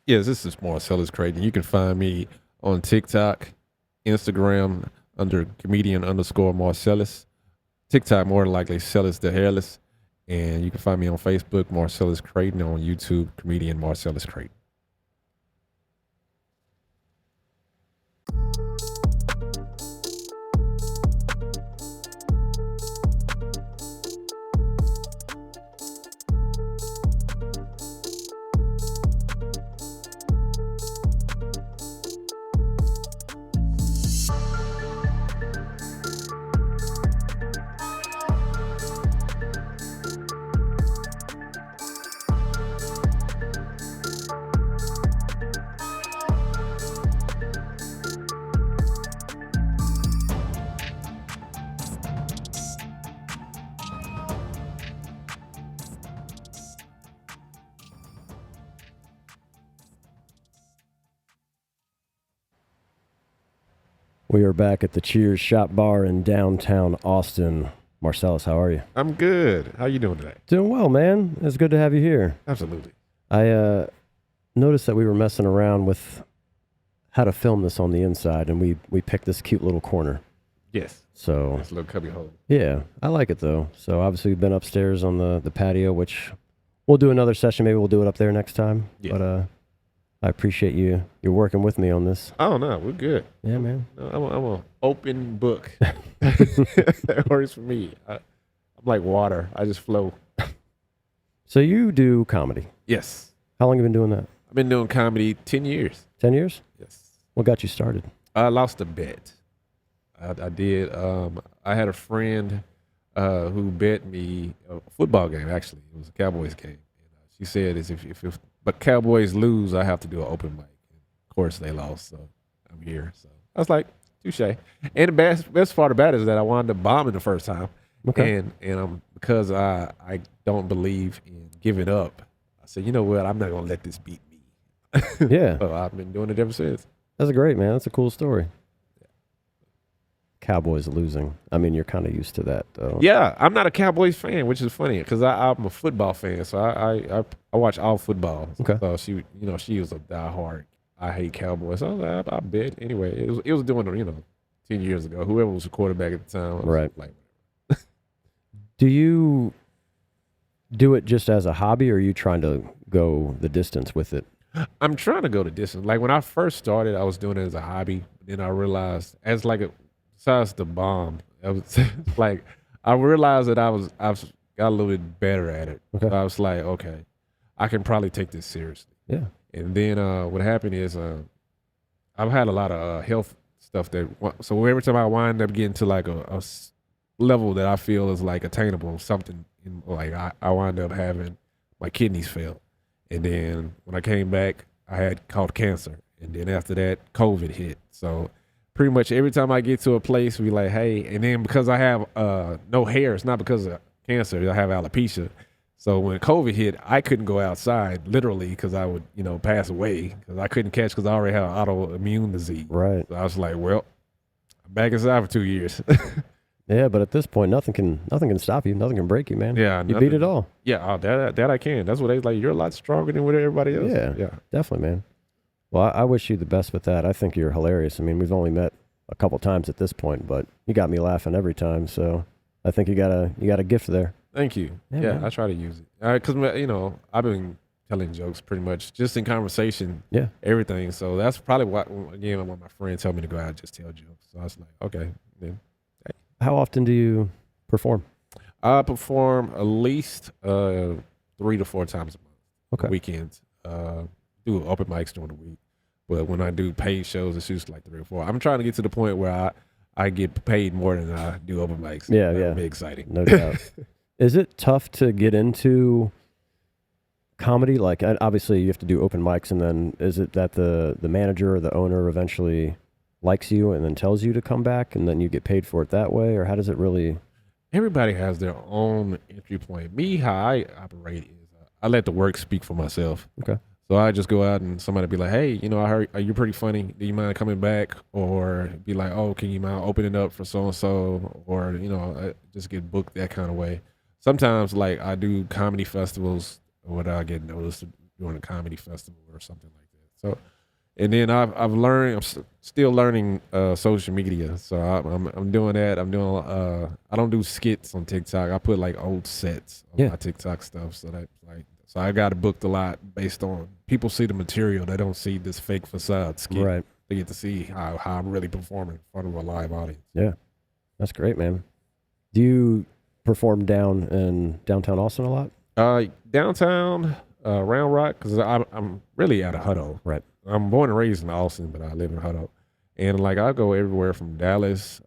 Yes, this is Marcellus Crayton. You can find me on TikTok, Instagram under comedian underscore Marcellus. TikTok more than likely Cellus the Hairless. And you can find me on Facebook, Marcellus Crayton, on YouTube, comedian Marcellus Crayton. We are back at the Cheers Shop Bar in downtown Austin. Marcellus, how are you? I'm good. How you doing today? Doing well, man. It's good to have you here. Absolutely. I noticed that we were messing around with how to film this on the inside, and we picked this cute little corner. Yes. So This little cubby hole. yeah, I like it though. So obviously we've been upstairs on the patio, which we'll do another session. Maybe we'll do it up there next time. Yeah. But I appreciate you're working with me on this. Oh, no, we're good. Yeah, man. No, I'm an open book. That works for me. I'm like water. I just flow. So you do comedy. Yes. How long have you been doing that? I've been doing comedy 10 years. 10 years? Yes. What got you started? I lost a bet. I did. I had a friend who bet me a football game, actually. It was a Cowboys game. And, she said, if but Cowboys lose, I have to do an open mic. Of course, they lost, so I'm here. So I was like, touche. And the best part about it is that I wound up bombing the first time. Okay. And because I don't believe in giving up, I said, you know what? I'm not going to let this beat me. Yeah. So I've been doing it ever since. That's great, man. That's a cool story. Cowboys losing. I mean, you're kind of used to that, though. Yeah, I'm not a Cowboys fan, which is funny because I'm a football fan, so I watch all football. Okay. So she was a diehard. I hate Cowboys. So I bet anyway. It was doing 10 years ago. Whoever was the quarterback at the time, was Right. Like, Do you do it just as a hobby, or are you trying to go the distance with it? I'm trying to go the distance. Like when I first started, I was doing it as a hobby. Then I realized, besides the bomb, I was like, I realized that I've got a little bit better at it. Okay. So I was like, okay, I can probably take this seriously. Yeah. And then what happened is I've had a lot of health stuff so every time I wind up getting to like a level that I feel is like attainable, something like I wind up having my kidneys fail. And then when I came back, I had caught cancer. And then after that, COVID hit. So pretty much every time I get to a place, we like, hey, and then because I have no hair, it's not because of cancer, I have alopecia. So when COVID hit, I couldn't go outside literally because I would, pass away because I couldn't catch because I already had autoimmune disease. Right. So I was like, well, I'm back inside for 2 years. Yeah, but at this point, nothing can stop you. Nothing can break you, man. Yeah, You beat it all. Yeah, that I can. That's what they like. You're a lot stronger than what everybody else. Yeah. Definitely, man. Well, I wish you the best with that. I think you're hilarious. I mean, we've only met a couple times at this point, but you got me laughing every time. So I think you got a gift there. Thank you. Yeah, Yeah, man. I try to use it because I've been telling jokes pretty much just in conversation. Yeah. Everything. So that's probably when my friend told me to go out and just tell jokes. So I was like, okay, then. How often do you perform? I perform at least 3 to 4 times a month. Okay. Weekends. Do open mics during the week. But when I do paid shows, it's usually like 3 or 4. I'm trying to get to the point where I get paid more than I do open mics. Yeah, That'll yeah. be exciting. No doubt. Is it tough to get into comedy? Like, obviously, you have to do open mics, and then is it that the manager or the owner eventually likes you and then tells you to come back, and then you get paid for it that way, or how does it really? Everybody has their own entry point. Me, how I operate is I let the work speak for myself. Okay. So I just go out and somebody be like, hey, I heard you're pretty funny. Do you mind coming back? Or be like, oh, can you mind opening up for so-and-so? Or, I just get booked that kind of way. Sometimes, like, I do comedy festivals, or I get noticed during a comedy festival or something like that. So, and then I've learned. Still learning social media. So I'm doing that. I'm doing. I don't do skits on TikTok. I put like old sets of my TikTok stuff. So that like. So I got booked a lot based on people see the material. They don't see this fake facade skit. Right. They get to see how I'm really performing in front of a live audience. Yeah, that's great, man. Do you perform down in downtown Austin a lot? Downtown, Round Rock, because I'm really out of Hutto. Right. I'm born and raised in Austin, but I live in Hutto. And like I go everywhere from Dallas.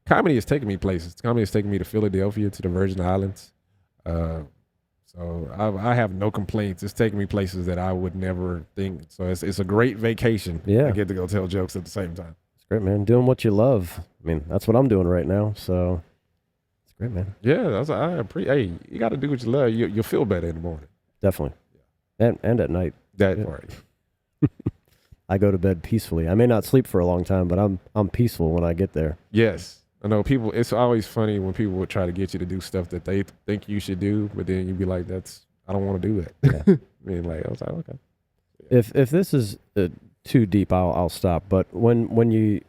Comedy has taken me places. Comedy has taken me to Philadelphia, to the Virgin Islands. So I have no complaints. It's taking me places that I would never think. So it's a great vacation. Yeah. I get to go tell jokes at the same time. It's great, man. Doing what you love. I mean, that's what I'm doing right now. So it's great, man. Yeah, hey, you got to do what you love. You'll feel better in the morning. Definitely. And at night. That part. I go to bed peacefully. I may not sleep for a long time, but I'm peaceful when I get there. Yes. I know people, it's always funny when people would try to get you to do stuff that they think you should do, but then you'd be like, I don't want to do that. Yeah. I mean, like, I was like, okay. If this is too deep, I'll stop. But when you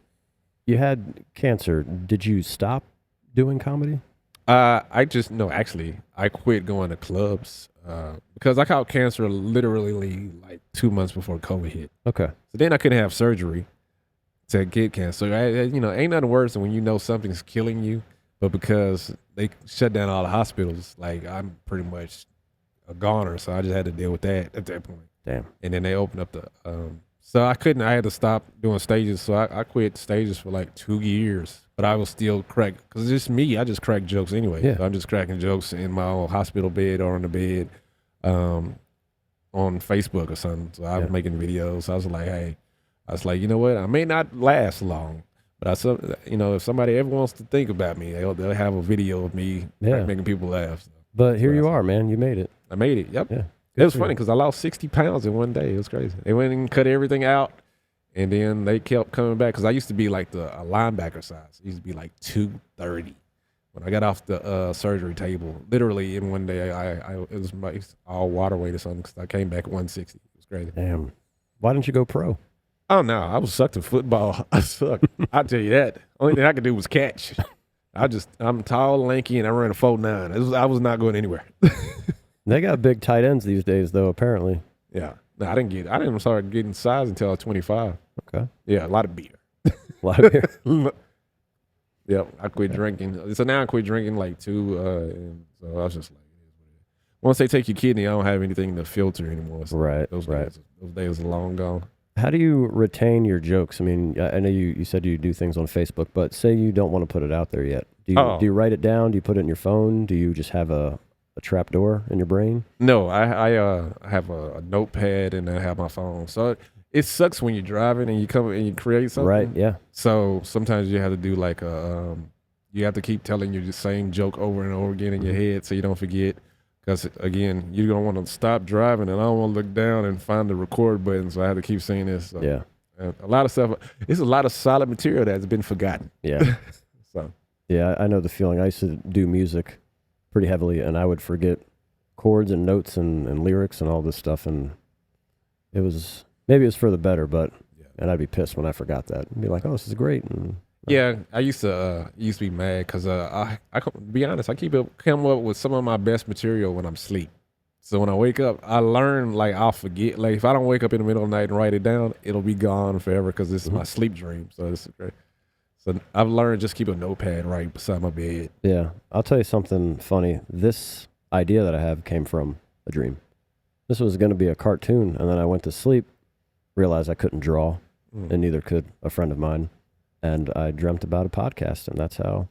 had cancer, did you stop doing comedy? Actually, I quit going to clubs because I caught cancer literally like 2 months before COVID hit. Okay. So then I couldn't have surgery to get cancer. Ain't nothing worse than when you know something's killing you, but because they shut down all the hospitals, like I'm pretty much a goner. So I just had to deal with that at that point. Damn. And then they opened up the, so I had to stop doing stages. So I quit stages for like 2 years, but I was still crack, because it's just me. I just crack jokes anyway. Yeah. So I'm just cracking jokes in my own hospital bed or on the bed, on Facebook or something. So I was making videos. I was like, hey, you know what? I may not last long, but if somebody ever wants to think about me, they'll have a video of me making people laugh. So, but here you are, man. You made it. I made it. Yep. Yeah. It was funny because I lost 60 pounds in one day. It was crazy. They went and cut everything out, and then they kept coming back because I used to be like a linebacker size. I used to be like 230 when I got off the surgery table. Literally, in one day, it was all water weight or something because I came back 160. It was crazy. Damn. Why didn't you go pro? Oh, no. I was sucked at football. I sucked. I'll tell you that. Only thing I could do was catch. I'm tall, lanky, and I ran a 4.9. I was not going anywhere. They got big tight ends these days, though, apparently. Yeah. No, I didn't start getting size until I was 25. Okay. Yeah, a lot of beer. A lot of beer. Yep. I quit drinking. So now I quit drinking like 2. And so I was just like, once they take your kidney, I don't have anything to filter anymore. So right. Those days are long gone. How do you retain your jokes? I mean, I know you said you do things on Facebook, but say you don't want to put it out there yet. Do you write it down? Do you put it in your phone? Do you just have a trap door in your brain? No, I have a notepad and I have my phone. So it sucks when you're driving and you come and you create something. Right, yeah. So sometimes you have to do like you have to keep telling you the same joke over and over again in your head so you don't forget. Because, again, you don't want to stop driving, and I don't want to look down and find the record button, so I have to keep saying this. So. Yeah. A lot of stuff. It's a lot of solid material that's been forgotten. Yeah. So. Yeah, I know the feeling. I used to do music pretty heavily, and I would forget chords and notes and lyrics and all this stuff, and maybe it was for the better, but and I'd be pissed when I forgot that. I'd be like, oh, this is great. And, yeah, I used to be mad because I to be honest, I come up with some of my best material when I'm asleep. So when I wake up, I learn like I'll forget. Like if I don't wake up in the middle of the night and write it down, it'll be gone forever because this is my sleep dream. So this is great. So I've learned just keep a notepad right beside my bed. Yeah, I'll tell you something funny. This idea that I have came from a dream. This was going to be a cartoon, and then I went to sleep, realized I couldn't draw, and neither could a friend of mine. And I dreamt about a podcast, and that's how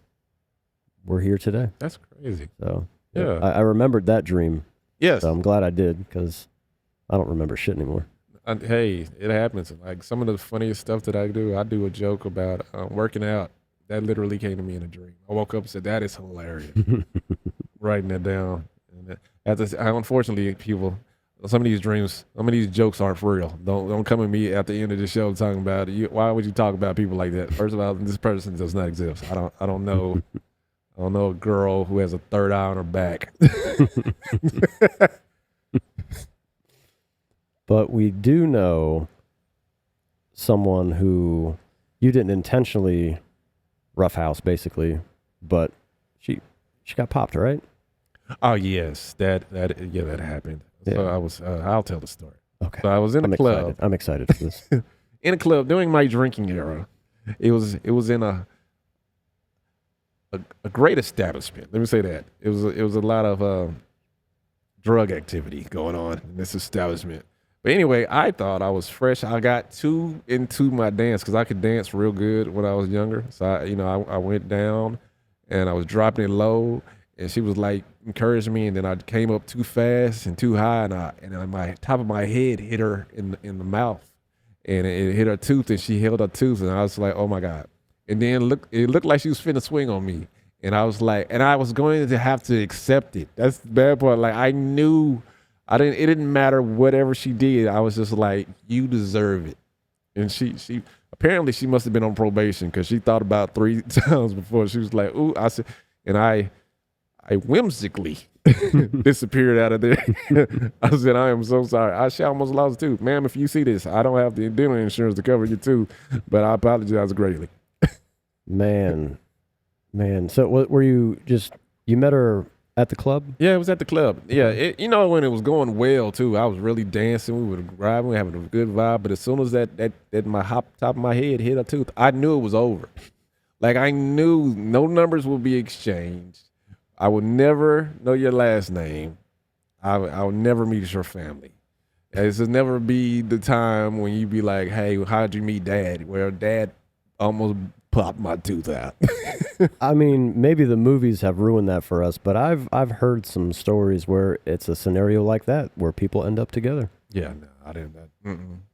we're here today. That's crazy. So yeah, I remembered that dream. Yes. So I'm glad I did because I don't remember shit anymore. Hey, it happens. Like some of the funniest stuff that I do a joke about working out. That literally came to me in a dream. I woke up and said, that is hilarious. Writing that down. And unfortunately, people, some of these jokes aren't for real. Don't come at me at the end of the show talking about it. Why would you talk about people like that? First of all, this person does not exist. I don't know. I don't know a girl who has a third eye on her back. But we do know someone who you didn't intentionally roughhouse, basically, but she got popped, right? Oh yes, that happened. So Yeah. I was. I'll tell the story. Okay. So I was in a club. I'm excited for this. In a club during my drinking era. It was in a great establishment. Let me say that. It was a lot of drug activity going on in this establishment. But anyway, I thought I was fresh. I got too into my dance because I could dance real good when I was younger. So I went down and I was dropping it low, and she was like encouraging me, and then I came up too fast and too high, and my top of my head hit her in the mouth, and it hit her tooth, and she held her tooth, and I was like, oh my God. And then it looked like she was finna swing on me. And I was like, and I was going to have to accept it. That's the bad part. Like I knew it didn't matter whatever she did. I was just like, you deserve it. And she apparently she must have been on probation because she thought about 3 times before she was like, ooh, I said, and I whimsically disappeared out of there. I said, I am so sorry. She almost lost a tooth. Ma'am, if you see this, I don't have the dental insurance to cover your tooth, but I apologize greatly. Man. So were you met her at the club? Yeah, it was at the club. Yeah, when it was going well too, I was really dancing. We were driving, we were having a good vibe. But as soon as that my top of my head hit a tooth, I knew it was over. Like I knew no numbers would be exchanged. I would never know your last name. I would never meet your family. This would never be the time when you be like, hey, how'd you meet Dad? Well, Dad almost popped my tooth out. I mean, maybe the movies have ruined that for us, but I've heard some stories where it's a scenario like that where people end up together. Yeah, no, I didn't.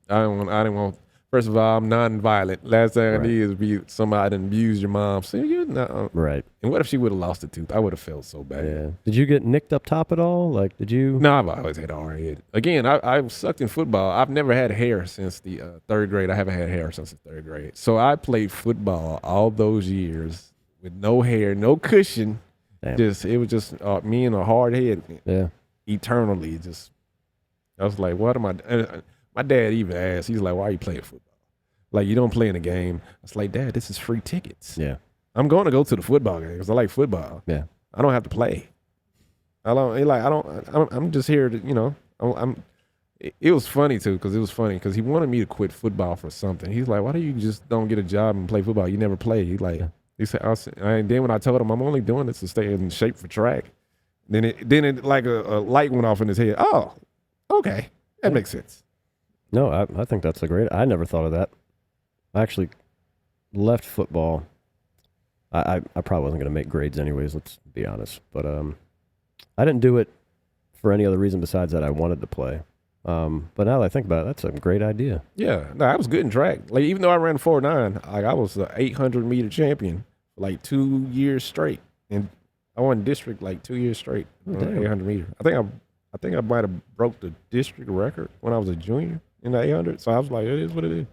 I didn't want. First of all, I'm non-violent. Last thing I need is be somebody that abused your mom. So right. And what if she would have lost a tooth? I would have felt so bad. Yeah. Did you get nicked up top at all? Like, did you? No, I've always had a hard head. Again, I sucked in football. I've never had hair since the 3rd grade. I haven't had hair since the 3rd grade. So I played football all those years with no hair, no cushion. Damn. It was just me and a hard head. Yeah. Eternally, I was like, what am I? My dad even asked, he's like, why are you playing football? Like, you don't play in a game. I was like, Dad, this is free tickets. Yeah. I'm going to go to the football game because I like football. Yeah. I don't have to play. I'm just here to, it was funny too, because he wanted me to quit football for something. He's like, why do you just don't get a job and play football? You never play. He said, and then when I told him I'm only doing this to stay in shape for track, then it like a light went off in his head. Oh, okay. That makes sense. No, I think that's I never thought of that. I actually left football. I probably wasn't going to make grades anyways, let's be honest. But I didn't do it for any other reason besides that I wanted to play. But now that I think about it, that's a great idea. Yeah. No, I was good in track. Like, even though I ran 4.9, I was an 800-meter champion for like 2 years straight. And I won district like 2 years straight on 800-meter. I think I might have broke the district record when I was a junior in the 800. So I was like, it is what it is.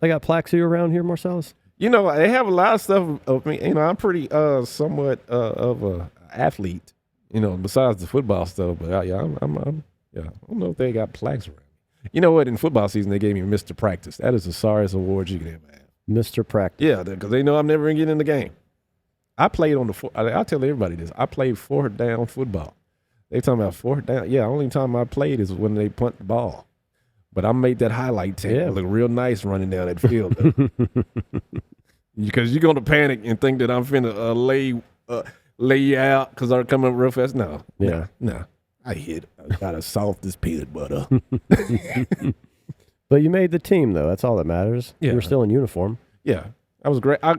They got plaques of you around here, Marcellus? They have a lot of stuff of me. I'm pretty somewhat of a athlete, besides the football stuff. But I don't know if they got plaques around me. You know what? In football season, they gave me Mr. Practice. That is the sorriest award you could ever have. Mr. Practice. Yeah, because they know I'm never going to get in the game. I played on I'll tell everybody this. I played 4th down football. They talking about 4th down. Yeah, only time I played is when they punt the ball. But I made that highlight tape look real nice running down that field. Because you're going to panic and think that I'm finna lay you out because I'm coming up real fast. No. Yeah. No. I got as soft as peanut butter. But you made the team, though. That's all that matters. Yeah. You were still in uniform. Yeah. I was great. I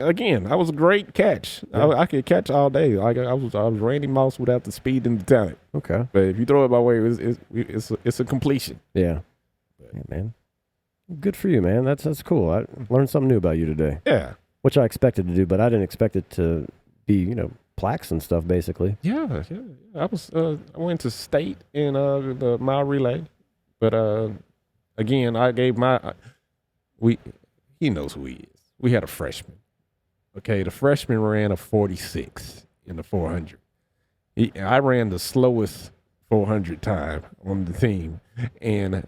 was a great catch. Yeah. I could catch all day. I was Randy Moss without the speed and the talent. Okay. But if you throw it my way, it's a completion. Yeah. Yeah, man. Good for you, man. That's cool. I learned something new about you today. Yeah. Which I expected to do, but I didn't expect it to be, plaques and stuff, basically. Yeah. I went to state in the mile relay, but again, I gave he knows who he is. We had a freshman. Okay, the freshman ran a 46 in the 400. I ran the slowest 400 time on the team. And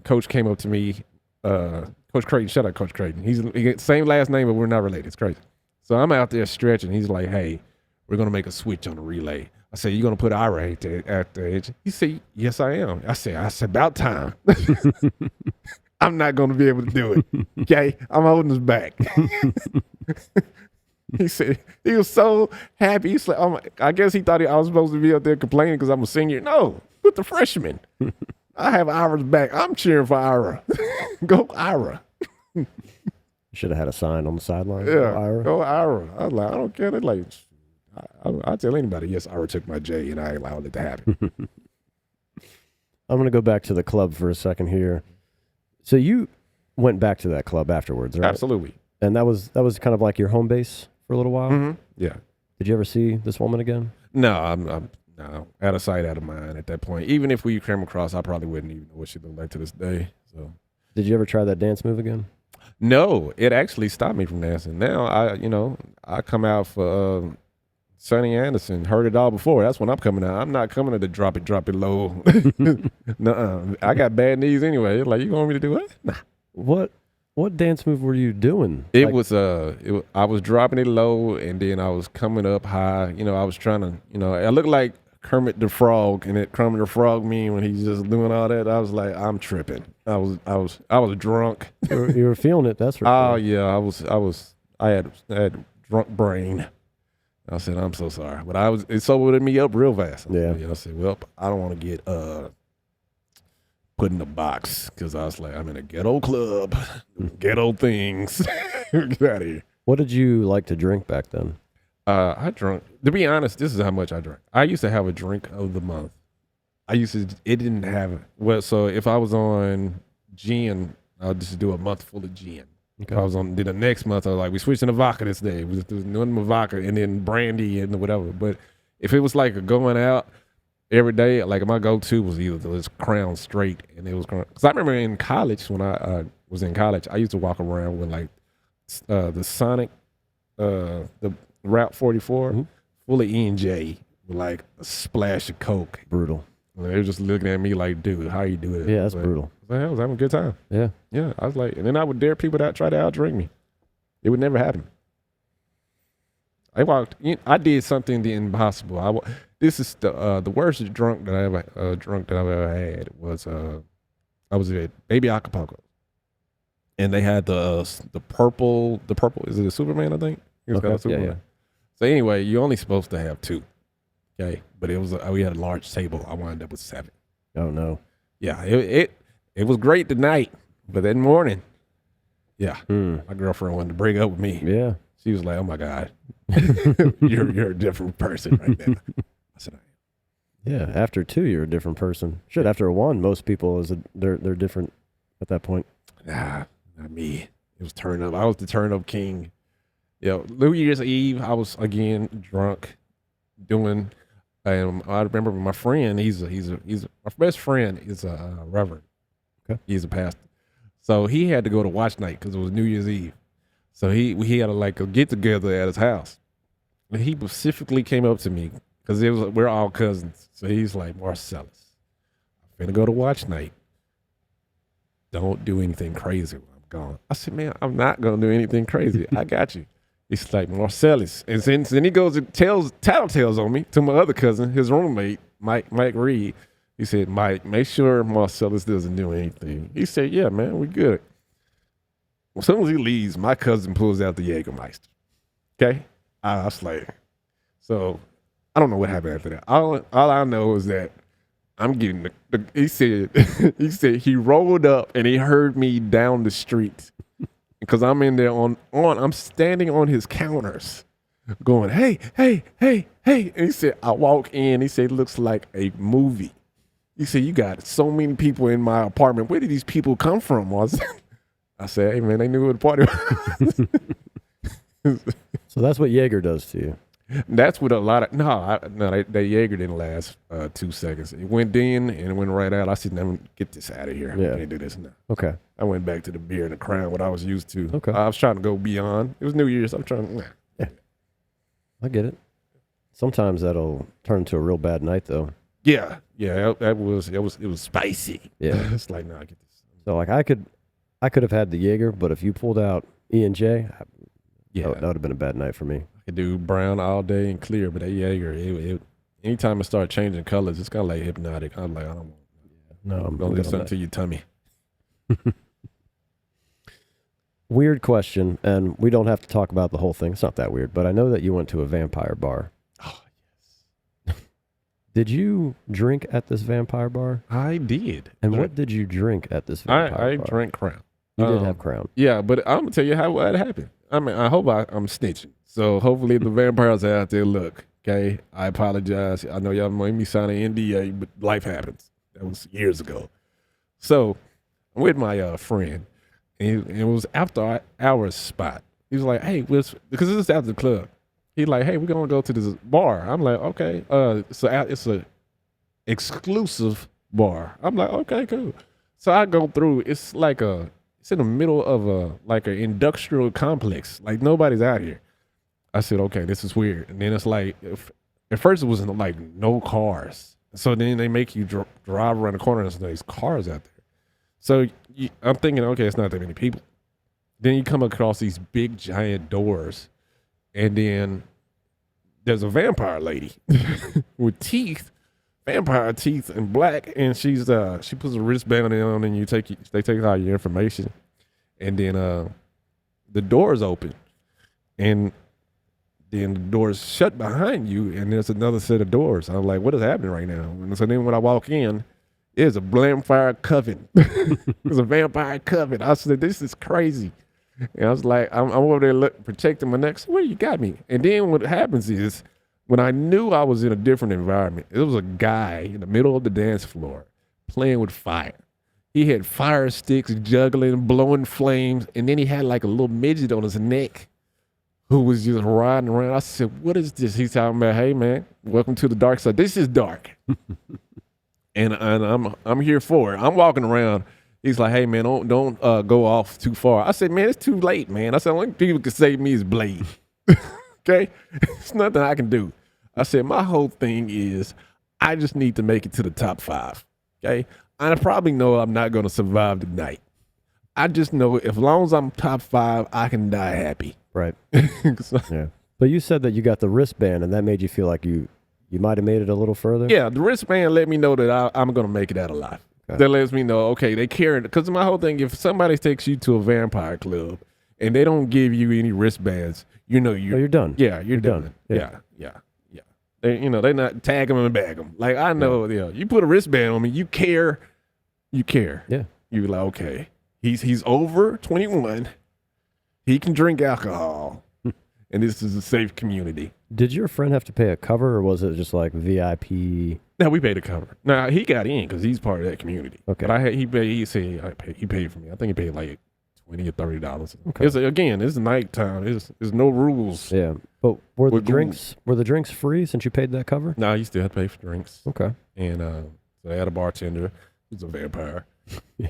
Coach came up to me, Coach Crayton, shout out Coach Crayton. He got same last name, but we're not related. It's crazy. So I'm out there stretching. He's like, hey, we're going to make a switch on the relay. I said, you going to put Ira at the edge? He said, yes, I am. I said, about time. I'm not going to be able to do it. Okay? I'm holding us back. He said, he was so happy. He's like, I guess he thought I was supposed to be up there complaining because I'm a senior. No, put the freshman. I have Ira's back. I'm cheering for Ira. Go Ira. Should have had a sign on the sideline. Yeah, Ira. go Ira. I was like, I don't care. They're like, I'll tell anybody, yes, Ira took my J, and I allowed it to happen. I'm going to go back to the club for a second here. So you went back to that club afterwards, right? Absolutely. And that was kind of like your home base for a little while? Mm-hmm. Yeah. Did you ever see this woman again? No, I'm no, out of sight, out of mind at that point. Even if we came across, I probably wouldn't even know what she looked like to this day. So, did you ever try that dance move again? No, it actually stopped me from dancing. Now I come out for Sonny Anderson. Heard it all before. That's when I'm coming out. I'm not coming to the drop it low. Nuh-uh. I got bad knees anyway. Like, you want me to do what? Nah. What dance move were you doing? I was dropping it low, and then I was coming up high. I was trying to, I looked like Kermit the Frog, and it Kermit the Frog meme when he's just doing all that. I was like, I'm tripping. I was drunk. You were feeling it. That's right. Oh yeah, I had drunk brain. I said, I'm so sorry, but it sobered me up real fast. I said, well, I don't want to get put in a box because I was like, I'm in a ghetto club, ghetto things. Get out of here. What did you like to drink back then? I drank. To be honest, this is how much I drank. I used to have a drink of the month. It didn't have, so if I was on gin, I'll just do a month full of gin. Okay. If I was on, the next month, I was like, we switching to vodka this day. We was doing the vodka and then brandy and whatever. But if it was like going out every day, like my go-to was either this Crown Straight, and it was, because I remember in college, when I was in college, I used to walk around with like the Sonic, the Route 44, full of E&J with like a splash of Coke. Brutal. They were just looking at me like, dude, how you do it? Yeah, that's brutal. I was having a good time. Yeah. Yeah, I was like, and then I would dare people to try to outdrink me. It would never happen. I did something the impossible. This is the worst drunk that I've ever had was I was at Baby Acapulco, and they had the purple. Is it a Superman? I think. Okay. Yeah. So anyway, you're only supposed to have 2. Okay, but we had a large table. I wound up with 7. Oh no. Yeah, it was great tonight, but that morning, yeah, my girlfriend wanted to break up with me. Yeah, she was like, "Oh my God, you're a different person right now." I said, "Yeah." After 2, you're a different person. Shit, after 1, most people they're different at that point. Nah, not me. It was turn up. I was the turn up king. New Year's Eve, I was again drunk, doing. And I remember my friend. He's my best friend is a reverend. Okay. He's a pastor. So he had to go to watch night because it was New Year's Eve. So he had a get together at his house. And he specifically came up to me because we're all cousins. So he's like, Marcellus, I'm gonna go to watch night. Don't do anything crazy when I'm gone. I said, man, I'm not gonna do anything crazy. I got you. He's like, Marcellus. And then he goes and tattletales on me to my other cousin, his roommate, Mike Reed. He said, Mike, make sure Marcellus doesn't do anything. He said, yeah, man, we good. As soon as he leaves, my cousin pulls out the Jägermeister. Okay? I was like, so I don't know what happened after that. All I know is that I'm getting he said he rolled up and he heard me down the street. Because I'm in there I'm standing on his counters going, hey. And he said, I walk in, he said, it looks like a movie. He said, you got so many people in my apartment. Where did these people come from? I said, hey, man, they knew what the party was. So that's what Jaeger does to you. That's what a lot of, that Jaeger didn't last 2 seconds. It went in and it went right out. I said, never get this out of here. Yeah. I can't do this now. Okay. I went back to the beer and the Crown, what I was used to. Okay. I was trying to go beyond. It was New Year's. I'm trying. Yeah. I get it. Sometimes that'll turn into a real bad night, though. Yeah, that was it was spicy. Yeah. It's like, nah, get this. So like I could have had the Jaeger, but if you pulled out E&J, Yeah, that would have been a bad night for me. I could do brown all day and clear, but that Jaeger, anytime it start changing colors, it's kind of like hypnotic. I'm like, I don't want. No, I'm Don't good do on something that. to your tummy. Weird question, and we don't have to talk about the whole thing. It's not that weird, but I know that you went to a vampire bar. Oh, Did you drink at this vampire bar? I did. And what did you drink at this vampire I bar? drank Crown. You did have Crown. Yeah, but I'm gonna tell you how it happened. I mean, I hope I'm snitching. So hopefully the vampires out there look. Okay, I apologize. I know y'all made me sign an NDA, but life happens. That was years ago. So I'm with my friend, and it was after hours spot. He was like, "Hey, because this is after the club." He's like, "Hey, we're gonna go to this bar." I'm like, "Okay." So it's a exclusive bar. I'm like, "Okay, cool." So I go through. It's in the middle of an industrial complex. Like nobody's out here. I said, "Okay, this is weird." And then it's like, at first it was like no cars. So then they make you drive around the corner and there's these cars out there. So I'm thinking, okay, it's not that many people. Then you come across these big giant doors, and then there's a vampire lady with teeth, vampire teeth and black, and she puts a wristband on, and they take all your information, and then the doors open, and then the doors shut behind you, and there's another set of doors. I'm like, what is happening right now? And so then when I walk in, it's a vampire coven. It's a vampire coven. I said, this is crazy. And I was like, I'm over there protecting my neck. So where you got me? And then what happens is, when I knew I was in a different environment, there was a guy in the middle of the dance floor playing with fire. He had fire sticks, juggling, blowing flames, and then he had like a little midget on his neck who was just riding around. I said, what is this? He's talking about, hey man, welcome to the dark side. This is dark. and I'm here for it. I'm walking around. He's like, hey man, don't go off too far. I said, man, it's too late, man. I said, only people can save me is Blade. Okay? It's nothing I can do. I said, my whole thing is I just need to make it to the top 5. Okay? I probably know I'm not going to survive the night. I just know as long as I'm top 5, I can die happy. Right. So, Yeah. But you said that you got the wristband, and that made you feel like you might have made it a little further? yeah, the wristband let me know that I'm going to make it out alive. Okay. That lets me know, okay, they care. Because my whole thing, if somebody takes you to a vampire club and they don't give you any wristbands, you're done. Yeah, you're done. Yeah. Yeah. They're not tag them and bag them. Like, I know, you put a wristband on me, you care. Yeah. You're like, okay, he's over 21. He can drink alcohol. And this is a safe community. Did your friend have to pay a cover, or was it just like VIP? No, we paid a cover. Now, he got in because he's part of that community. Okay. But he paid for me. I think he paid like $20 or $30. Okay. It's nighttime. There's no rules. Yeah. But were the We're drinks free since you paid that cover? No, you still have to pay for drinks. Okay. And so they had a bartender who's a vampire. Yeah.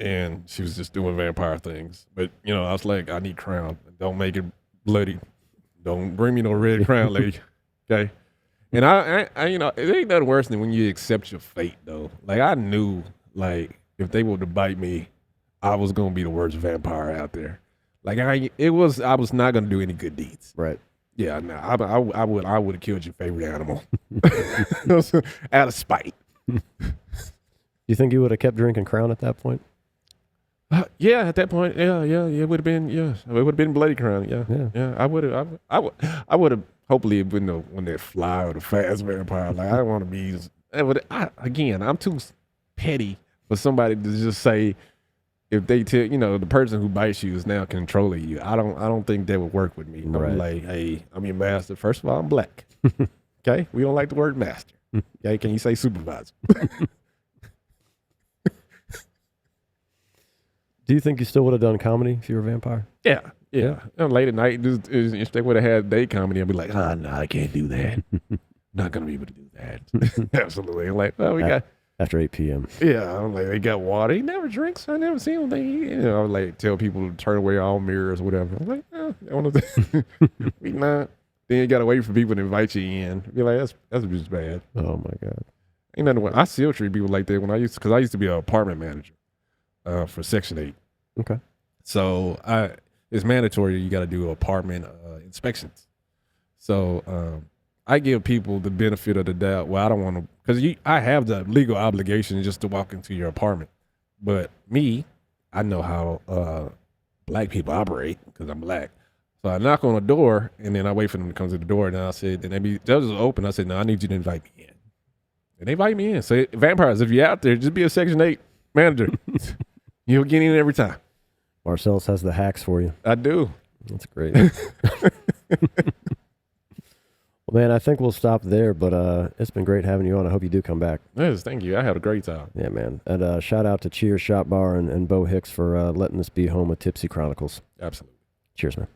And she was just doing vampire things. But, I was like, I need Crown. Don't make it bloody. Don't bring me no red Crown, lady. Okay? And I it ain't nothing worse than when you accept your fate, though. Like, I knew, like, if they were to bite me, I was going to be the worst vampire out there. Like, I was not going to do any good deeds. Right. Yeah, no, I would have killed your favorite animal out of spite. You think you would have kept drinking Crown at that point? Yeah, at that point, it would have been, it would have been Bloody Crown, yeah. I would have hopefully been the one that fly or the fast vampire. Like, I don't want to be, again, I'm too petty for somebody to just say, if they tell, the person who bites you is now controlling you. I don't think that would work with me. Right. I'm like, hey, I'm your master. First of all, I'm black. Okay, we don't like the word master. Okay, can you say supervisor? Do you think you still would have done comedy if you were a vampire? Yeah. And late at night, if they would have had day comedy, I'd be like, no, I can't do that. Not gonna be able to do that. Absolutely. I'm like, well, we got after 8 p.m. Yeah, I'm like, they got water. He never drinks. I never see him. I would like tell people to turn away all mirrors or whatever. I'm like, I want to. We not. Then you gotta wait for people to invite you in. Be like, that's just bad. Oh my God. Ain't nothing. I still treat people like that when I used to be an apartment manager for Section 8. Okay. So it's mandatory you got to do apartment inspections. So I give people the benefit of the doubt. Well, I don't want to, because I have the legal obligation just to walk into your apartment. But me, I know how black people operate because I'm black. So I knock on the door and then I wait for them to come to the door. And I said, and they'll just open. I said, no, I need you to invite me in. And they invite me in. So vampires, if you're out there, just be a Section 8 manager. You'll get in every time. Marcellus has the hacks for you. I do. That's great. Well, man, I think we'll stop there, but it's been great having you on. I hope you do come back. Yes, thank you. I had a great time. Yeah, man. And shout out to Cheers Shop Bar and Bo Hicks for letting this be home of Tipsy Chronicles. Absolutely. Cheers, man.